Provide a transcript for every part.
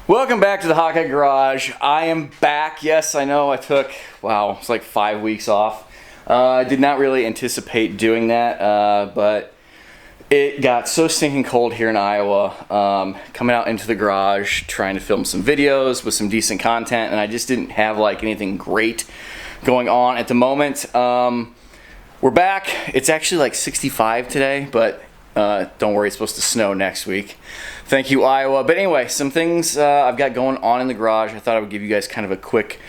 Welcome back to the Hawkeye Garage. I am back. Yes, I know I took, it's like 5 weeks off. I did not really anticipate doing that, but it got so stinking cold here in Iowa. Coming out into the garage, trying to film some videos with some decent content, and I just didn't have like anything great going on at the moment. We're back. It's actually like 65 today, but don't worry, it's supposed to snow next week. Thank you, Iowa. But anyway, some things I've got going on in the garage. I thought I would give you guys kind of a quick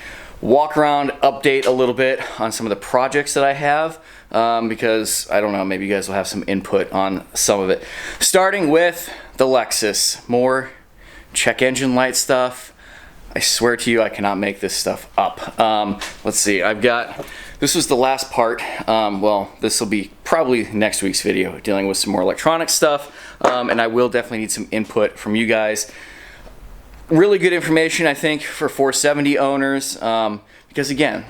walk around, update a little bit on some of the projects that I have, because I don't know, maybe you guys will have some input on some of it. Starting with the Lexus, more check engine light stuff. I swear to you, I cannot make this stuff up. Let's see, this was the last part. This will be probably next week's video, dealing with some more electronic stuff, and I will definitely need some input from you guys. Really good information, I think, for 470 owners, because again,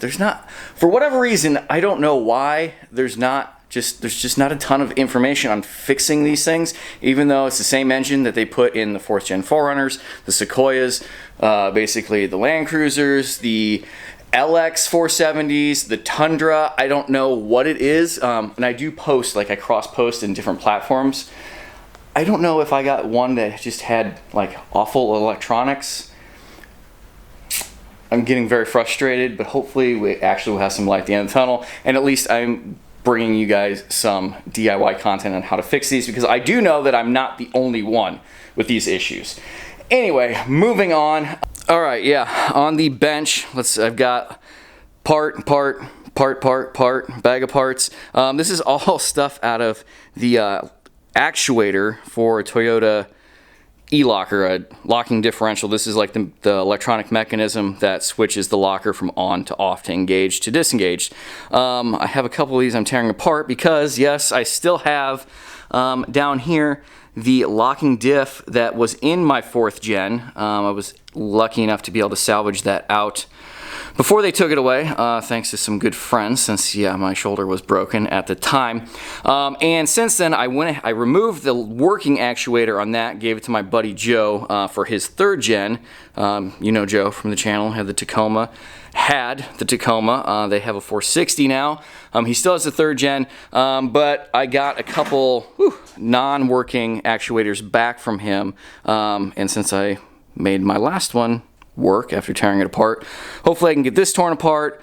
for whatever reason, I don't know why, there's just not a ton of information on fixing these things, even though it's the same engine that they put in the 4th Gen 4Runners, the Sequoias, basically the Land Cruisers, the LX 470s, the Tundra. I don't know what it is, and I do post, like I cross-post in different platforms. I don't know if I got one that just had like awful electronics. I'm getting very frustrated, but hopefully we actually will have some light at the end of the tunnel, and at least I'm bringing you guys some DIY content on how to fix these, because I do know that I'm not the only one with these issues. Anyway, moving on. All right, yeah, on the bench, I've got part, bag of parts. This is all stuff out of the actuator for a Toyota e-locker, a locking differential. This is like the electronic mechanism that switches the locker from on to off to engage to disengage. I have a couple of these I'm tearing apart because, yes, I still have down here the locking diff that was in my 4th Gen. I was lucky enough to be able to salvage that out before they took it away, thanks to some good friends, since, yeah, my shoulder was broken at the time. And since then, I removed the working actuator on that, gave it to my buddy Joe for his 3rd Gen. You know Joe from the channel, had the Tacoma. They have a 460 now. He still has the 3rd Gen, but I got a couple non-working actuators back from him, and since I made my last one work after tearing it apart, hopefully I can get this torn apart,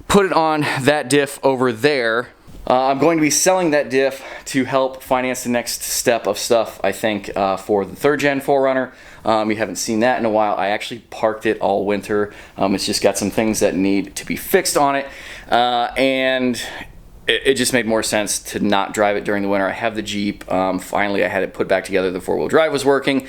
put it on that diff over there. I'm going to be selling that diff to help finance the next step of stuff, I think, for the 3rd Gen 4Runner. You haven't seen that in a while. I actually parked it all winter. It's just got some things that need to be fixed on it, and it just made more sense to not drive it during the winter. I have the Jeep. Finally, I had it put back together. The 4-wheel drive was working.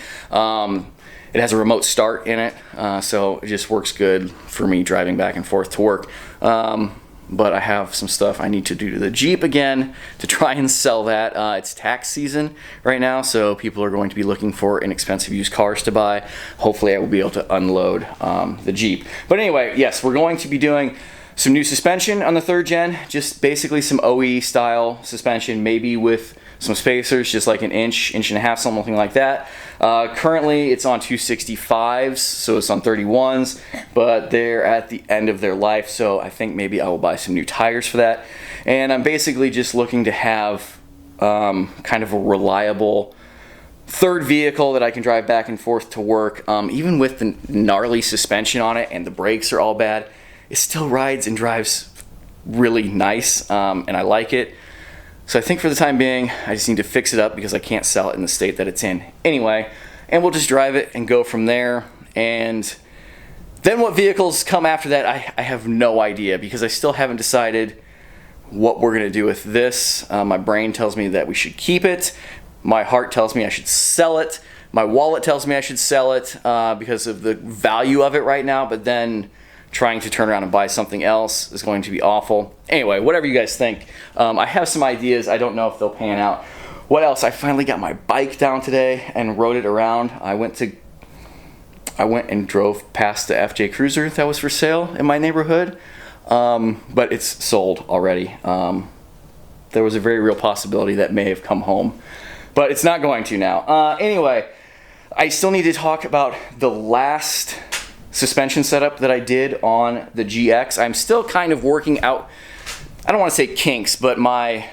It has a remote start in it, so it just works good for me driving back and forth to work. But I have some stuff I need to do to the Jeep again to try and sell that. It's tax season right now, so people are going to be looking for inexpensive used cars to buy. Hopefully I will be able to unload the Jeep. But anyway, yes, we're going to be doing some new suspension on the 3rd Gen, just basically some OE style suspension, maybe with some spacers, just like an inch and a half, something like that. Currently it's on 265s, so it's on 31s, but they're at the end of their life, so I think maybe I will buy some new tires for that. And I'm basically just looking to have kind of a reliable 3rd vehicle that I can drive back and forth to work. Even with the gnarly suspension on it and the brakes are all bad, it still rides and drives really nice, and I like it. So I think for the time being, I just need to fix it up because I can't sell it in the state that it's in anyway. And we'll just drive it and go from there. And then what vehicles come after that, I have no idea, because I still haven't decided what we're going to do with this. My brain tells me that we should keep it. My heart tells me I should sell it. My wallet tells me I should sell it because of the value of it right now. But then trying to turn around and buy something else is going to be awful. Anyway, whatever you guys think. I have some ideas. I don't know if they'll pan out. What else? I finally got my bike down today and rode it around. I went and drove past the FJ Cruiser that was for sale in my neighborhood, but it's sold already. There was a very real possibility that may have come home, but it's not going to now. Anyway, I still need to talk about the last suspension setup that I did on the GX. I'm still kind of working out, I don't want to say kinks, but my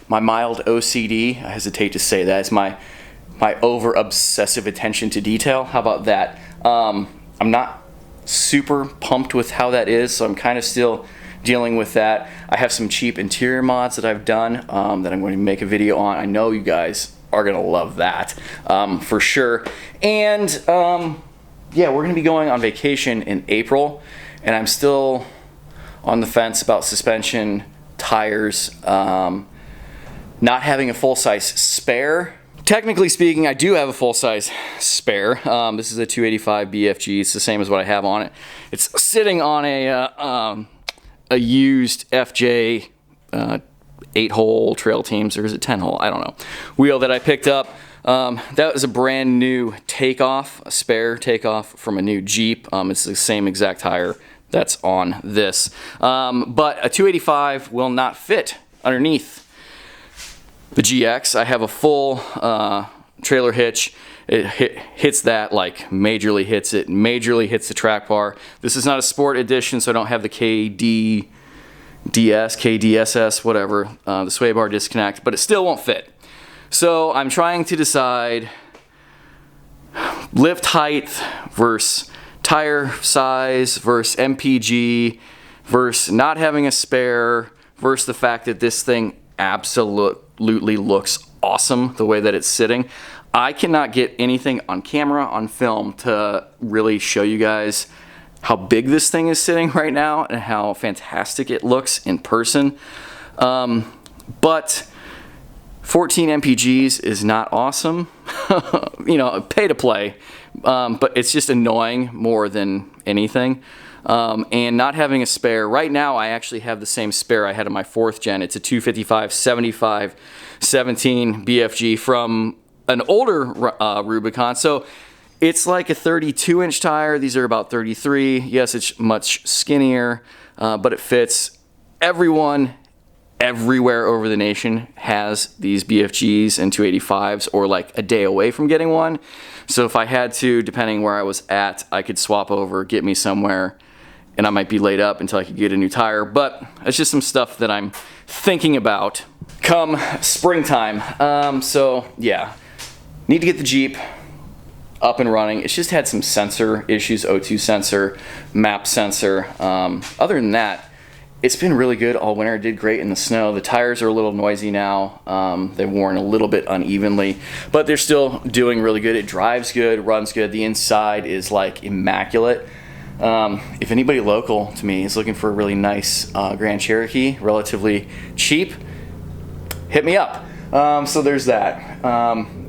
mild OCD, I hesitate to say that, it's my over obsessive attention to detail. How about that? I'm not super pumped with how that is, so I'm kind of still dealing with that. I have some cheap interior mods that I've done that I'm going to make a video on. I know you guys are going to love that for sure. And yeah, we're going to be going on vacation in April, and I'm still on the fence about suspension, tires, not having a full-size spare. Technically speaking, I do have a full-size spare. This is a 285 BFG. It's the same as what I have on it. It's sitting on a used FJ 8-hole Trail Teams, or is it 10-hole? I don't know. Wheel that I picked up. That was a brand new takeoff, a spare takeoff from a new Jeep. It's the same exact tire that's on this. But a 285 will not fit underneath the GX. I have a full trailer hitch. It hits that, like majorly hits it, majorly hits the track bar. This is not a sport edition, so I don't have the KDSS, whatever, the sway bar disconnect, but it still won't fit. So I'm trying to decide lift height versus tire size versus MPG versus not having a spare versus the fact that this thing absolutely looks awesome the way that it's sitting. I cannot get anything on camera, on film, to really show you guys how big this thing is sitting right now and how fantastic it looks in person. But 14 MPGs is not awesome. You know, pay to play, but it's just annoying more than anything. And not having a spare, right now I actually have the same spare I had in my 4th gen. It's a 255/75 17 BFG from an older Rubicon. So it's like a 32-inch tire. These are about 33. Yes, it's much skinnier, but it fits. Everyone everywhere over the nation has these BFGs and 285s, or like a day away from getting one. So if I had to, depending where I was at, I could swap over, get me somewhere, and I might be laid up until I could get a new tire. But it's just some stuff that I'm thinking about come springtime. So yeah, need to get the Jeep up and running. It's just had some sensor issues, O2 sensor, map sensor. Other than that, it's been really good all winter. It did great in the snow. The tires are a little noisy now. They've worn a little bit unevenly, but they're still doing really good. It drives good, runs good. The inside is like immaculate. If anybody local to me is looking for a really nice Grand Cherokee, relatively cheap, hit me up. So there's that.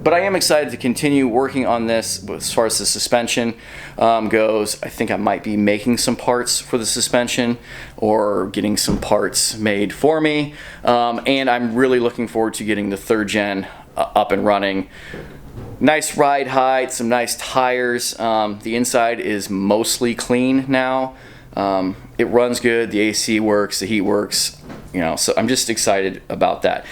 But I am excited to continue working on this as far as the suspension goes. I think I might be making some parts for the suspension or getting some parts made for me. And I'm really looking forward to getting the 3rd gen up and running. Nice ride height, some nice tires. The inside is mostly clean now. It runs good, the AC works, the heat works, you know, so I'm just excited about that.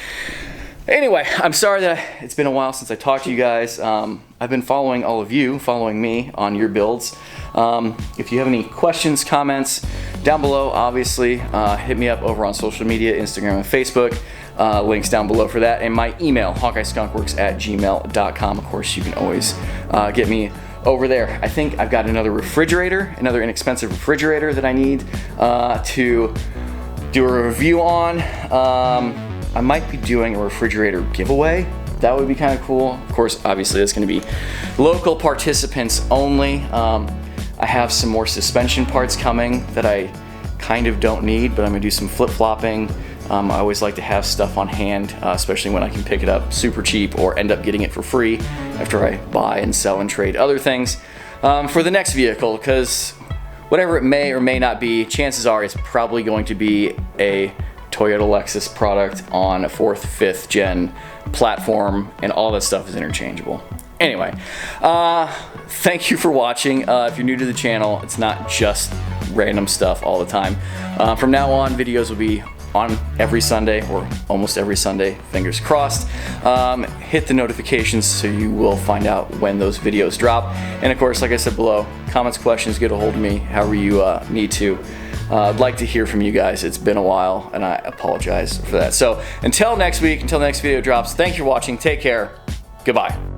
Anyway, I'm sorry that it's been a while since I talked to you guys. I've been following all of you, following me on your builds. If you have any questions, comments, down below, obviously, hit me up over on social media, Instagram and Facebook. Links down below for that. And my email, hawkeyeskunkworks@gmail.com. Of course, you can always get me over there. I think I've got another refrigerator, another inexpensive refrigerator that I need to do a review on. I might be doing a refrigerator giveaway. That would be kind of cool. Of course, obviously, it's going to be local participants only. I have some more suspension parts coming that I kind of don't need, but I'm going to do some flip-flopping. I always like to have stuff on hand, especially when I can pick it up super cheap or end up getting it for free after I buy and sell and trade other things for the next vehicle, because whatever it may or may not be, chances are it's probably going to be a Toyota Lexus product on a 4th, 5th gen platform, and all that stuff is interchangeable. Anyway, thank you for watching. If you're new to the channel, it's not just random stuff all the time. From now on, videos will be on every Sunday, or almost every Sunday, fingers crossed. Hit the notifications so you will find out when those videos drop. And of course, like I said below, comments, questions, get a hold of me however you need to. I'd like to hear from you guys. It's been a while, and I apologize for that. So until next week, until the next video drops, thank you for watching. Take care. Goodbye.